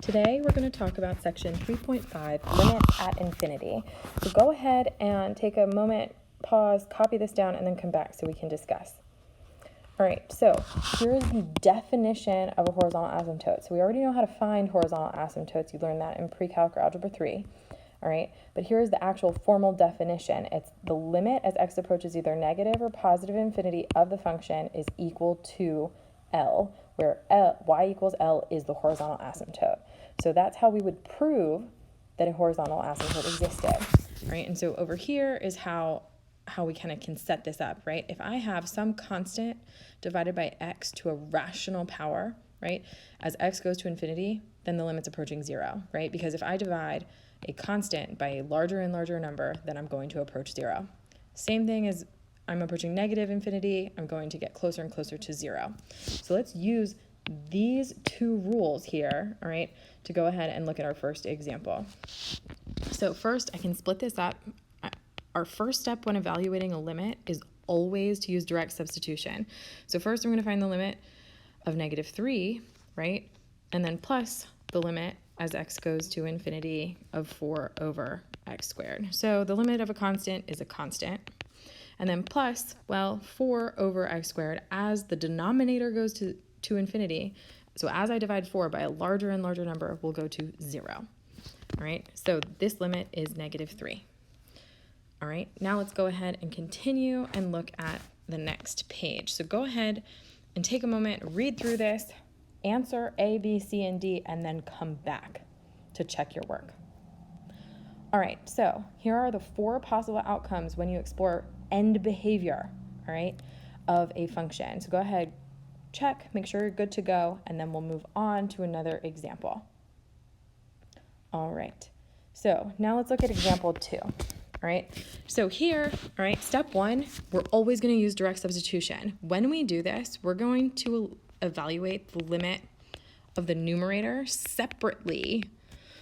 Today we're going to talk about section 3.5, limits at infinity. So go ahead and take a moment, pause, copy this down, and then come back so we can discuss. All right, so here's the definition of a horizontal asymptote. So we already know how to find horizontal asymptotes. You learned that in pre-calc or algebra 3. All right, but here's the actual formal definition. It's the limit as x approaches either negative or positive infinity of the function is equal to L, where y equals L is the horizontal asymptote. So that's how we would prove that a horizontal asymptote existed, right? And so over here is how we kind of can set this up, right? If I have some constant divided by x to a rational power, right? As x goes to infinity, then the limit's approaching 0, right? Because if I divide a constant by a larger and larger number, then I'm going to approach 0. Same thing as I'm approaching negative infinity, I'm going to get closer and closer to 0. So let's use these two rules here, all right, to go ahead and look at our first example. So first, I can split this up. Our first step when evaluating a limit is always to use direct substitution. So first, I'm going to find the limit of negative 3, right, and then plus the limit as x goes to infinity of 4 over x squared. So the limit of a constant is a constant. And then plus, well, 4 over x squared as the denominator goes to infinity. So as I divide 4 by a larger and larger number, we'll go to 0. All right, so this limit is negative 3. All right, now let's go ahead and continue and look at the next page. So go ahead and take a moment, read through this, answer A, B, C, and D, and then come back to check your work. All right, so here are the 4 possible outcomes when you explore end behavior, all right, of a function. So go ahead, check, make sure you're good to go, and then we'll move on to another example. All right, so now let's look at example 2. All right, so here, all right, step 1, we're always going to use direct substitution. When we do this, we're going to evaluate the limit of the numerator separately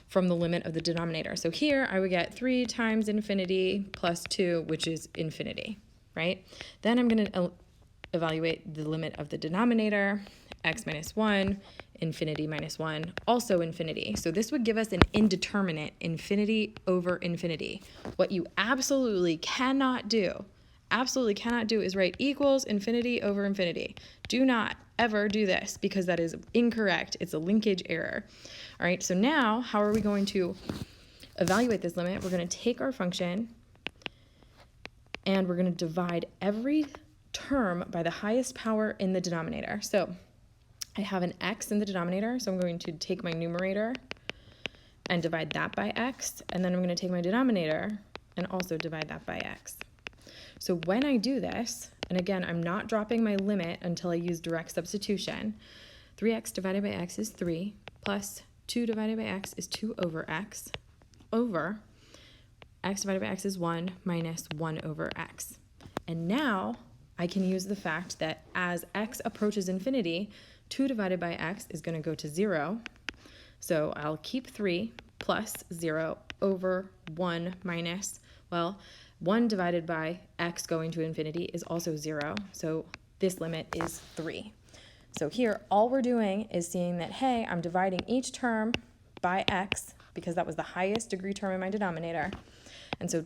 from the limit of the denominator. So here I would get 3 times infinity plus 2, which is infinity, right? Then I'm going to evaluate the limit of the denominator, x minus 1, infinity minus 1, also infinity. So this would give us an indeterminate, infinity over infinity. What you absolutely cannot do is write equals infinity over infinity. Do not ever do this because that is incorrect. It's a linkage error. All right, so now how are we going to evaluate this limit? We're going to take our function and we're going to divide every term by the highest power in the denominator. So I have an x in the denominator, so I'm going to take my numerator and divide that by x, and then I'm going to take my denominator and also divide that by x. So when I do this, and again, I'm not dropping my limit until I use direct substitution, 3x divided by x is 3, plus 2 divided by x is 2 over x, over x divided by x is 1 minus 1 over x. And now I can use the fact that as x approaches infinity, 2 divided by x is going to go to 0. So I'll keep 3 plus 0 over 1 minus, well, 1 divided by x going to infinity is also 0. So this limit is 3. So here, all we're doing is seeing that, hey, I'm dividing each term by x because that was the highest degree term in my denominator. And so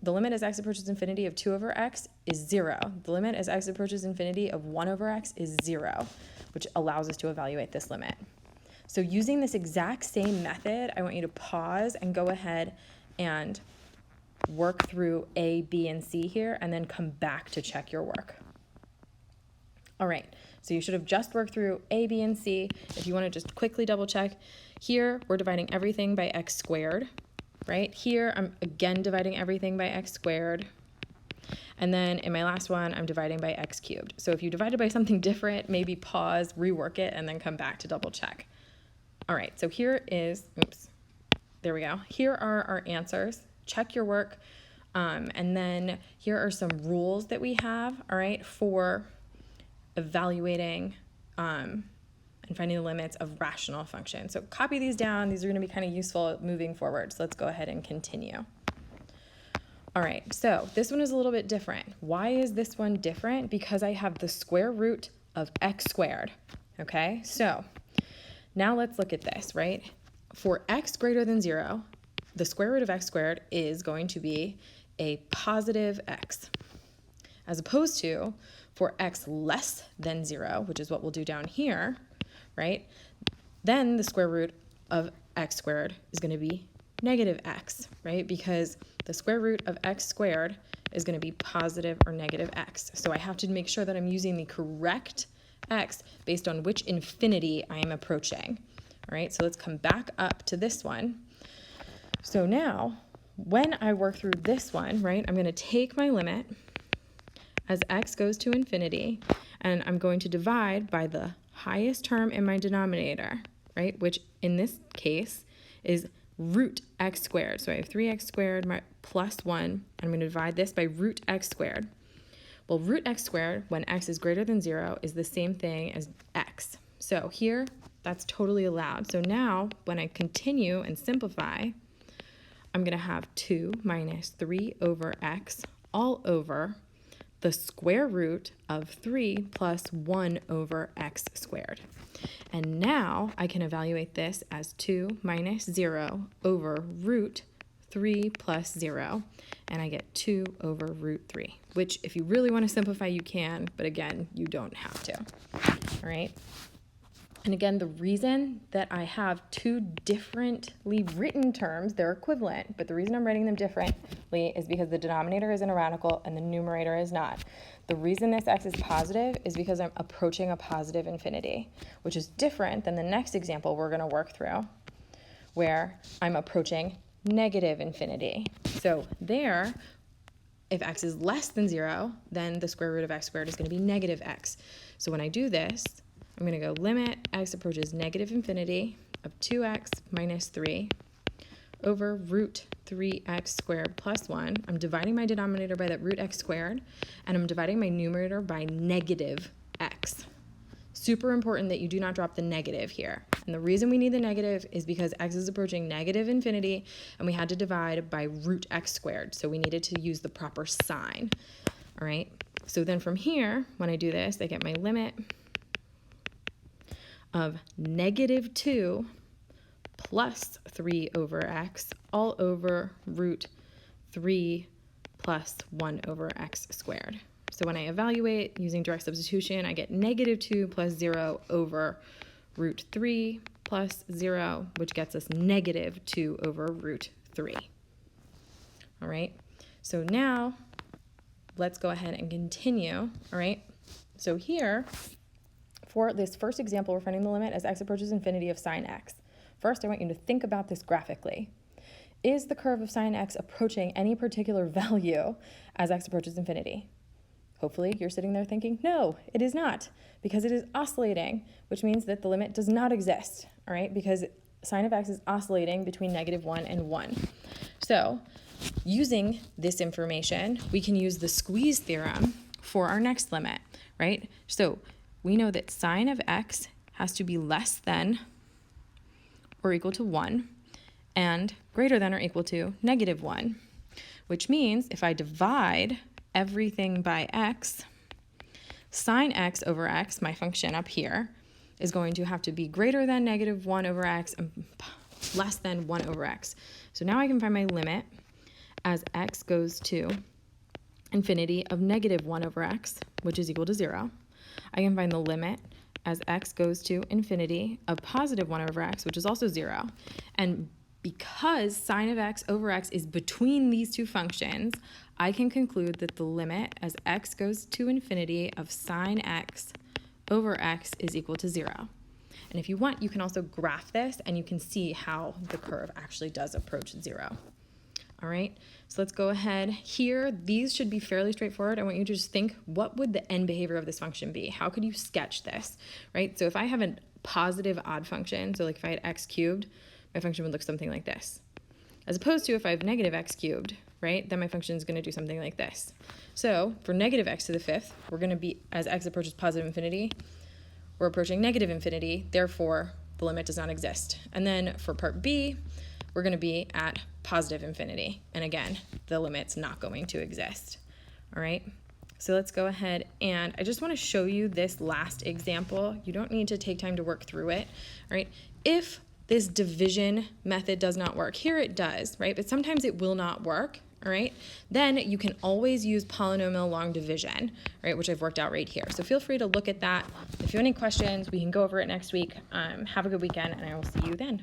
the limit as x approaches infinity of 2 over x is 0. The limit as x approaches infinity of 1 over x is 0, which allows us to evaluate this limit. So using this exact same method, I want you to pause and go ahead and work through A, B, and C here, and then come back to check your work. All right, so you should have just worked through A, B, and C. If you want to just quickly double check, here we're dividing everything by x squared, right? Here I'm again dividing everything by x squared. And then in my last one, I'm dividing by x cubed. So if you divided by something different, maybe pause, rework it, and then come back to double check. All right, so here is, there we go. Here are our answers. Check your work. And then here are some rules that we have, all right, for evaluating and finding the limits of rational functions. So copy these down. These are going to be kind of useful moving forward. So let's go ahead and continue. All right, so this one is a little bit different. Why is this one different? Because I have the square root of x squared, okay? So now let's look at this, right? for x greater than 0, the square root of x squared is going to be a positive x, as opposed to for x less than 0, which is what we'll do down here, right? Then the square root of x squared is going to be negative x, right? Because the square root of x squared is going to be positive or negative x. So I have to make sure that I'm using the correct x based on which infinity I am approaching. All right, so let's come back up to this one. So now, when I work through this one, right, I'm going to take my limit as x goes to infinity, and I'm going to divide by the highest term in my denominator, right, which in this case is root x squared. So I have 3x squared plus 1, and I'm going to divide this by root x squared. Well, root x squared, when x is greater than 0, is the same thing as x. So here, that's totally allowed. So now, when I continue and simplify, I'm going to have 2 minus 3 over x all over the square root of 3 plus 1 over x squared. And now I can evaluate this as 2 minus 0 over root 3 plus 0, and I get 2 over root 3, which if you really want to simplify, you can, but again, you don't have to. All right? And again, the reason that I have two differently written terms, they're equivalent, but the reason I'm writing them differently is because the denominator is in a radical and the numerator is not. The reason this x is positive is because I'm approaching a positive infinity, which is different than the next example we're going to work through, where I'm approaching negative infinity. So there, if x is less than 0, then the square root of x squared is going to be negative x. So when I do this, I'm going to go limit x approaches negative infinity of 2x minus 3 over root 3x squared plus 1. I'm dividing my denominator by that root x squared, and I'm dividing my numerator by negative x. Super important that you do not drop the negative here. And the reason we need the negative is because x is approaching negative infinity, and we had to divide by root x squared, so we needed to use the proper sign. All right? So then from here, when I do this, I get my limit of negative 2 plus 3 over x all over root 3 plus 1 over x squared. So when I evaluate using direct substitution, I get negative 2 plus 0 over root 3 plus 0, which gets us negative 2 over root 3. All right, so now let's go ahead and continue. All right, so here, for this first example, we're finding the limit as x approaches infinity of sine x. First, I want you to think about this graphically. Is the curve of sine x approaching any particular value as x approaches infinity? Hopefully, you're sitting there thinking, no, it is not, because it is oscillating, which means that the limit does not exist, all right, because sine of x is oscillating between negative 1 and 1. So, using this information, we can use the squeeze theorem for our next limit, right? So, we know that sine of x has to be less than or equal to 1 and greater than or equal to negative 1, which means if I divide everything by x, sine x over x, my function up here, is going to have to be greater than negative 1 over x and less than 1 over x. So now I can find my limit as x goes to infinity of negative 1 over x, which is equal to 0. I can find the limit as x goes to infinity of positive 1 over x, which is also 0. And because sine of x over x is between these two functions, I can conclude that the limit as x goes to infinity of sine x over x is equal to 0. And if you want, you can also graph this, and you can see how the curve actually does approach 0. All right, so let's go ahead here. These should be fairly straightforward. I want you to just think, what would the end behavior of this function be? How could you sketch this, right? So if I have a positive odd function, so like if I had x cubed, my function would look something like this. As opposed to if I have negative x cubed, right, then my function is going to do something like this. So for negative x to the 5th, we're going to be, as x approaches positive infinity, we're approaching negative infinity, therefore the limit does not exist. And then for part B, we're going to be at positive infinity. And again, the limit's not going to exist. All right, so let's go ahead, and I just want to show you this last example. You don't need to take time to work through it. All right, if this division method does not work. Here it does, right? But sometimes it will not work, all right? Then you can always use polynomial long division, right, which I've worked out right here. So feel free to look at that. If you have any questions, we can go over it next week. Have a good weekend, and I will see you then.